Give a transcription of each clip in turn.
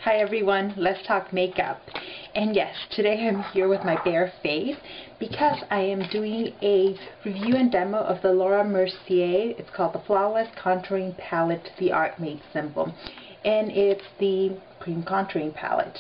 Hi everyone, let's talk makeup. And yes, today I'm here with my bare face because I am doing a review and demo of the Laura Mercier. It's called the Flawless Contouring Palette, The Art Made Simple. And it's the cream contouring palette.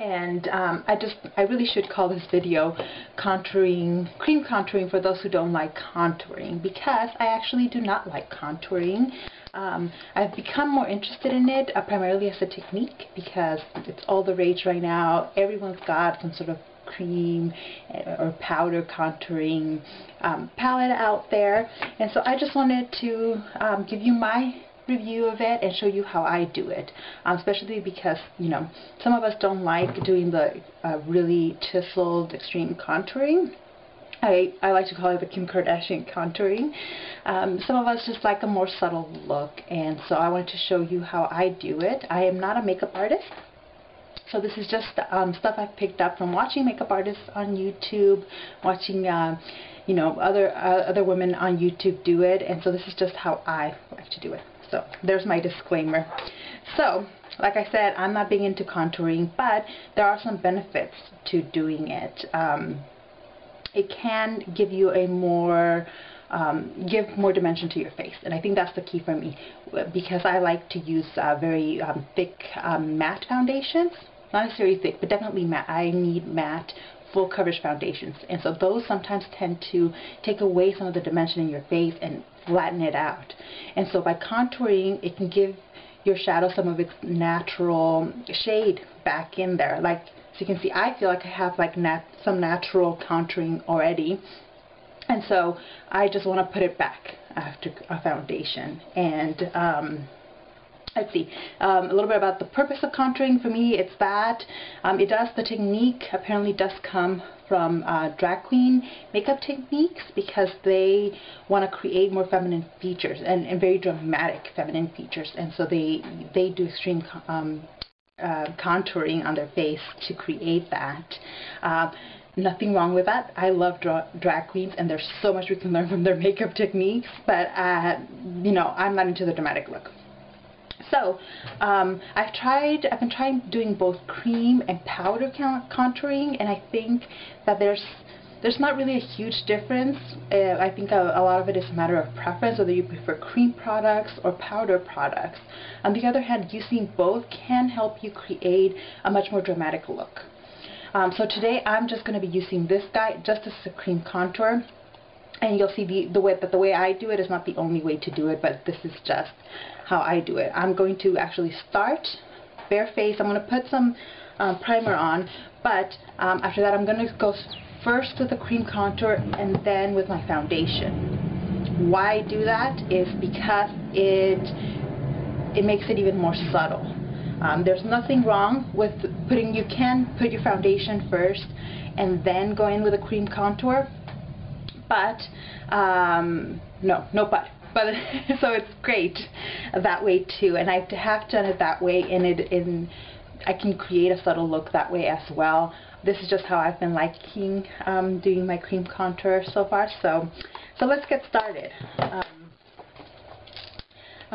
And I really should call this video cream contouring for those who don't like contouring, because I actually do not like contouring. I've become more interested in it primarily as a technique because it's all the rage right now. Everyone's got some sort of cream or powder contouring palette out there, and so I just wanted to give you my review of it and show you how I do it, especially because, you know, some of us don't like doing the really chiseled extreme contouring. I like to call it the Kim Kardashian contouring. Some of us just like a more subtle look, and so I wanted to show you how I do it. I am not a makeup artist, so this is just stuff I've picked up from watching makeup artists on YouTube, watching you know, other women on YouTube do it, and so this is just how I like to do it. So there's my disclaimer. So like I said, I'm not big into contouring, but there are some benefits to doing it. It can give you a more give more dimension to your face, and I think that's the key for me, because I like to use very thick matte foundations. Not necessarily thick, but definitely matte. I need matte full coverage foundations, and so those sometimes tend to take away some of the dimension in your face and flatten it out. And so by contouring, it can give your shadow some of its natural shade back in there. Like, so you can see, I feel like I have like some natural contouring already, and so I just want to put it back after a foundation. And let's see, a little bit about the purpose of contouring. For me, it's that the technique apparently does come from drag queen makeup techniques, because they want to create more feminine features and very dramatic feminine features, and so they do extreme contouring on their face to create that. Nothing wrong with that. I love drag queens, and there's so much we can learn from their makeup techniques, but you know, I'm not into the dramatic look. So I've been trying doing both cream and powder contouring, and I think that there's not really a huge difference. I think a lot of it is a matter of preference, whether you prefer cream products or powder products. On the other hand, using both can help you create a much more dramatic look. So today I'm just going to be using this guy just as a cream contour. And you'll see the way I do it is not the only way to do it, but this is just how I do it. I'm going to actually start bare face. I'm going to put some primer on, but after that I'm going to go first with the cream contour and then with my foundation. Why I do that is because it makes it even more subtle. There's nothing wrong with you can put your foundation first and then go in with a cream contour. But no but so it's great that way too, and I have done it that way, and I can create a subtle look that way as well. This is just how I've been liking doing my cream contour so far. So let's get started. I'm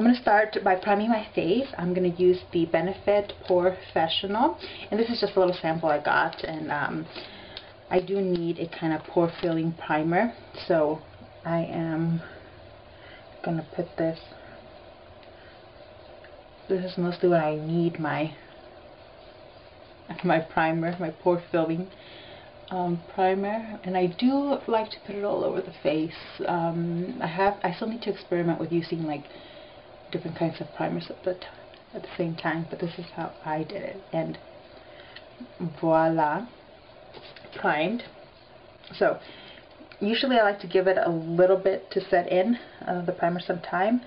going to start by priming my face. I'm going to use the Benefit Professional, and this is just a little sample I got, and I do need a kind of pore filling primer, so I am going to put this. This is mostly what I need my primer, my pore filling primer, and I do like to put it all over the face. I still need to experiment with using like different kinds of primers at the same time, but this is how I did it, and voila. Primed. So usually I like to give it a little bit to set in the primer some time,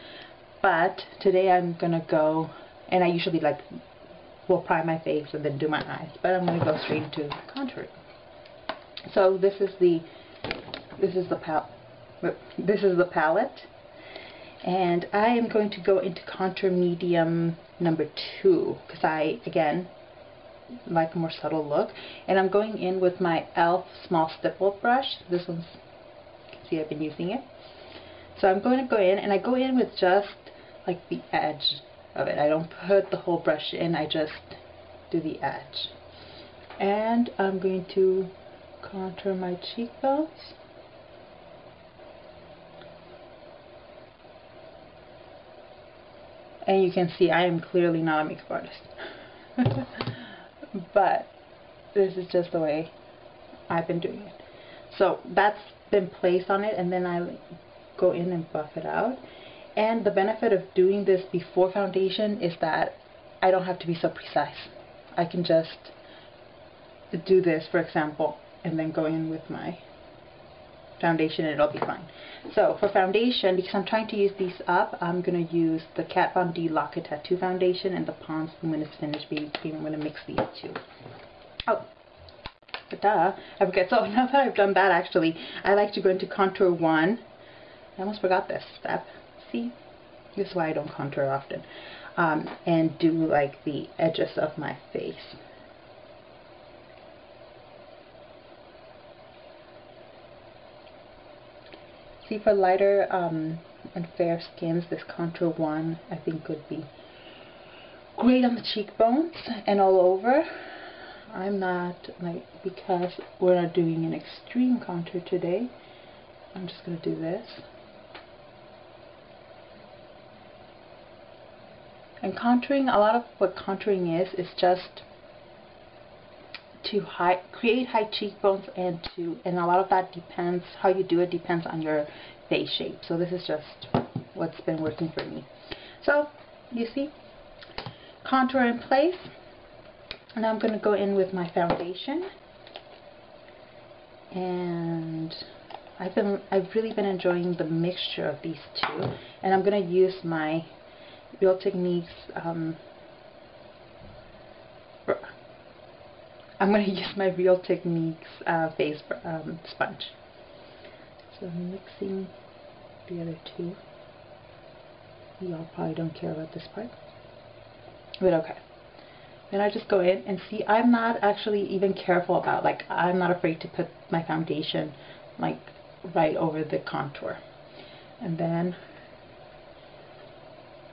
but today I'm gonna go, and I usually will prime my face and then do my eyes, but I'm gonna go straight into contouring. So this is the palette, and I am going to go into contour medium number 2, because I again like a more subtle look, and I'm going in with my e.l.f. small stipple brush. This one's, you can see I've been using it. So I'm going to go in, and I go in with just like the edge of it. I don't put the whole brush in, I just do the edge. And I'm going to contour my cheekbones. And you can see I am clearly not a makeup artist. But this is just the way I've been doing it. So that's been placed on it, and then I go in and buff it out. And the benefit of doing this before foundation is that I don't have to be so precise. I can just do this, for example, and then go in with my foundation and it'll be fine. So for foundation, because I'm trying to use these up, I'm going to use the Kat Von D Lock It Tattoo Foundation and the Pond's Luminous Finish BB Cream. I'm going to mix these two. Oh, duh, I forget. So now that I've done that, actually, I like to go into Contour 1. I almost forgot this step. See? This is why I don't contour often. And do like the edges of my face. See, for lighter and fair skins, this Contour 1 I think would be great on the cheekbones and all over. I'm not, like, because we're not doing an extreme contour today, I'm just going to do this. And contouring, a lot of what contouring is just to create high cheekbones, and a lot of that depends, how you do it depends on your face shape. So this is just what's been working for me. So you see, contour in place, and I'm going to go in with my foundation. And I've really been enjoying the mixture of these two, and I'm going to use my Real Techniques I'm going to use my Real Techniques face sponge. So I'm mixing the other two. Y'all probably don't care about this part, but okay. Then I just go in and see, I'm not actually even careful about, like, I'm not afraid to put my foundation like right over the contour. And then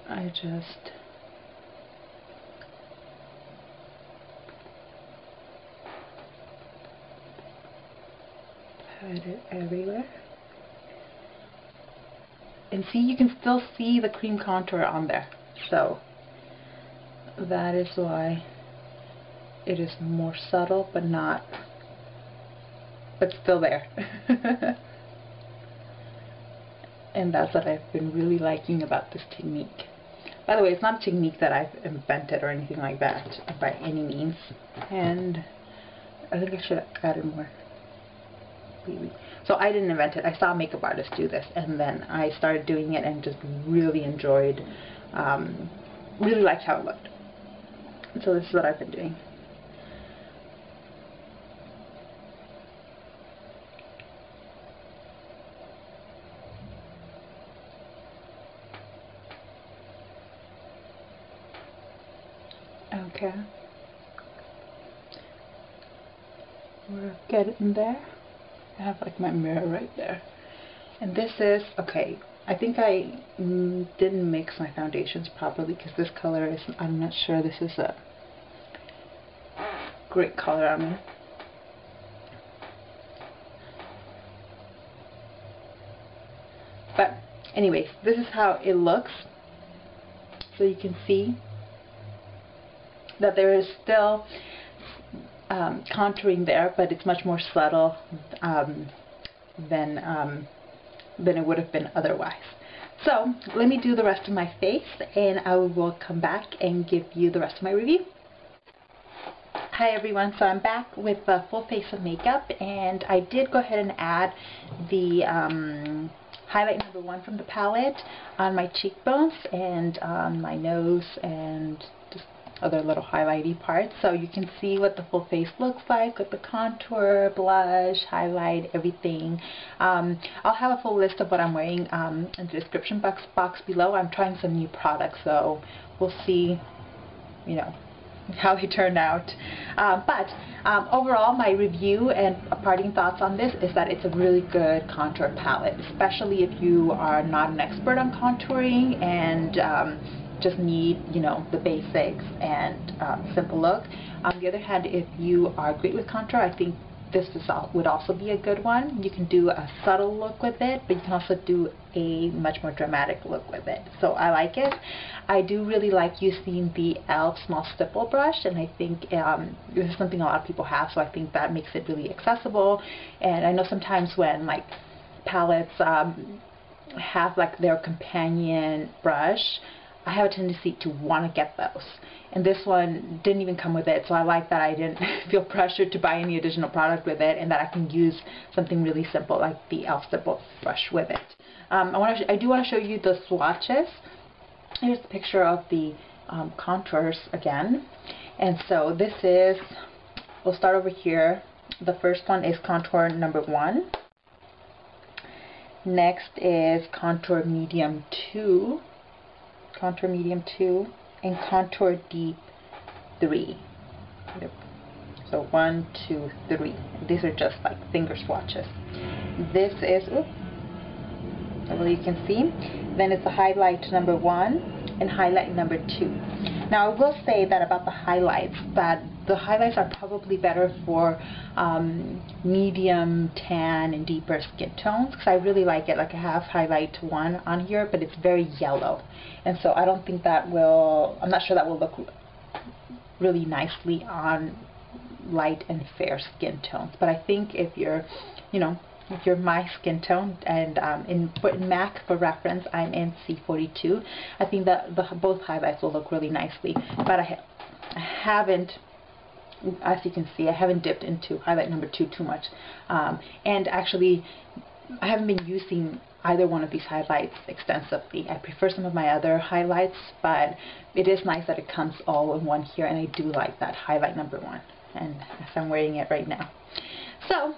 I just pat it everywhere. And see, you can still see the cream contour on there. So that is why it is more subtle, but still there. And that's what I've been really liking about this technique. By the way, it's not a technique that I've invented or anything like that by any means. And I think I should have added more. So I didn't invent it. I saw makeup artists do this, and then I started doing it and just really enjoyed, really liked how it looked. So this is what I've been doing. Okay. We're getting there. I have like my mirror right there. And this is, okay, I think I didn't mix my foundations properly because this color is, I'm not sure this is a great color on me. But anyways, this is how it looks. So you can see that there is still contouring there, but it's much more subtle than it would have been otherwise. So let me do the rest of my face, and I will come back and give you the rest of my review. Hi everyone, so I'm back with a full face of makeup, and I did go ahead and add the highlight number 1 from the palette on my cheekbones and on my nose and just other little highlighty parts, so you can see what the full face looks like with the contour, blush, highlight, everything. I'll have a full list of what I'm wearing in the description box below. I'm trying some new products, so we'll see, you know, how they turn out. But overall, my review and parting thoughts on this is that it's a really good contour palette, especially if you are not an expert on contouring and just need, you know, the basics and simple look. On the other hand, if you are great with contour, I think this would also be a good one. You can do a subtle look with it, but you can also do a much more dramatic look with it. So I like it. I do really like using the e.l.f. small stipple brush, and I think this is something a lot of people have, so I think that makes it really accessible. And I know sometimes when like palettes have like their companion brush, I have a tendency to want to get those, and this one didn't even come with it, so I like that I didn't feel pressured to buy any additional product with it, and that I can use something really simple like the e.l.f. stipple brush with it. I do want to show you the swatches. Here's a picture of the contours again, and so this is, we'll start over here. The first one is contour number 1. Next is contour medium 2. Contour medium 2, and contour deep 3. So 1, 2, 3. These are just like finger swatches. This is, hopefully you can see. Then it's the highlight number 1 and highlight number 2. Now I will say that about the highlights, that the highlights are probably better for medium tan and deeper skin tones, because I really like it. Like I have highlight 1 on here, but it's very yellow, and so I don't think that will, I'm not sure that will look really nicely on light and fair skin tones. But I think if you're, you know, if you're my skin tone, and in MAC for reference, I'm in C42, I think that both highlights will look really nicely. But I haven't, as you can see, I haven't dipped into highlight number 2 too much. And actually, I haven't been using either one of these highlights extensively. I prefer some of my other highlights, but it is nice that it comes all in one here, and I do like that highlight number 1. And as I'm wearing it right now. So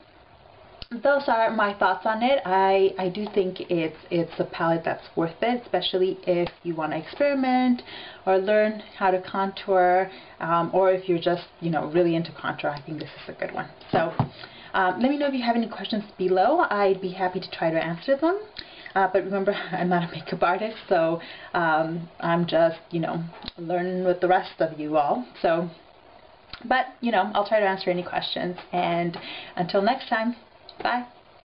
those are my thoughts on it. I do think it's a palette that's worth it, especially if you want to experiment or learn how to contour, or if you're just, you know, really into contour. I think this is a good one. So let me know if you have any questions below. I'd be happy to try to answer them. But remember, I'm not a makeup artist, so I'm just, you know, learning with the rest of you all. So, but, you know, I'll try to answer any questions. And until next time, bye.